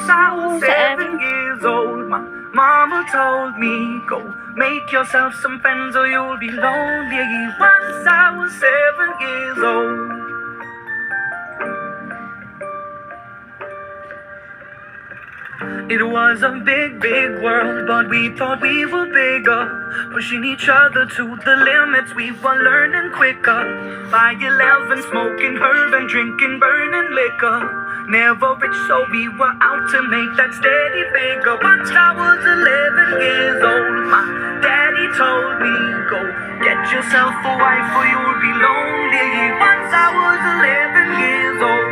Once I was 7 years old, my mama told me, go make yourself some friends or you'll be lonely. Once I was 7 years old. It was a big, big world, but we thought we were bigger, pushing each other to the limits. We were learning quicker. By 11, smoking herb and drinking burning liquor. Never rich, so we were out to make that steady figure. Once I was 11 years old, my daddy told me, go get yourself a wife or you'll be lonely. Once I was 11 years old.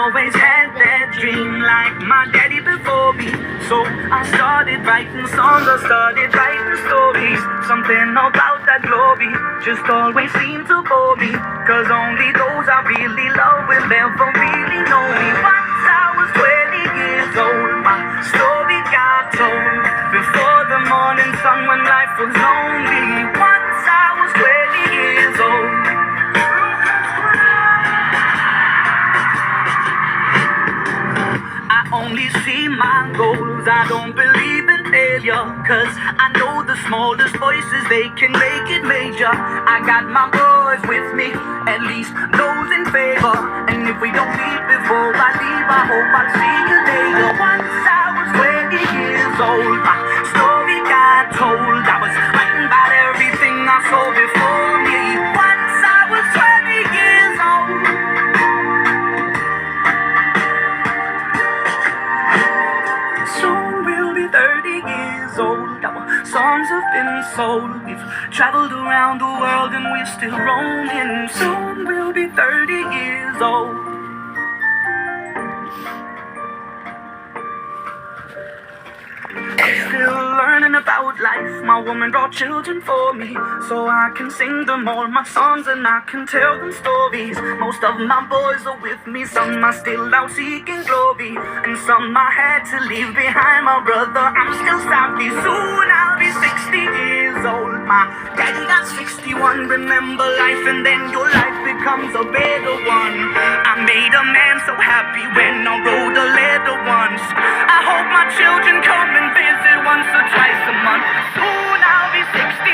Always had that dream like my daddy before me. So I started writing songs, I started writing stories. Something about that glory just always seemed to bore me, cause only those I really love will ever really know me. Once I was 20 years old, my story got told before the morning sun when life was lonely. Once I was 20 years old. Only see my goals, I don't believe in failure, cause I know the smallest voices, they can make it major. I got my boys with me, at least those in favor. And if we don't meet before I leave, I hope I'll see you later. Once I was 20 years old, my story got told. I was writing about everything I saw before me. Once I was 20 years old. Soon we'll be 30 years old. Our songs have been sold. We've traveled around the world and we're still roaming. Soon we'll be 30 years old. Still learning about life. My woman brought children for me, so I can sing them all my songs and I can tell them stories. Most of my boys are with me, some are still out seeking glory, and some I had to leave behind. My brother, I'm still sorry. Soon I'll be 60 years old. My daddy got 61. Remember life and then your life becomes a better one. I made a man so happy when I wrote a letter once. I hope my children come and visit once or twice a month. Soon I'll be 60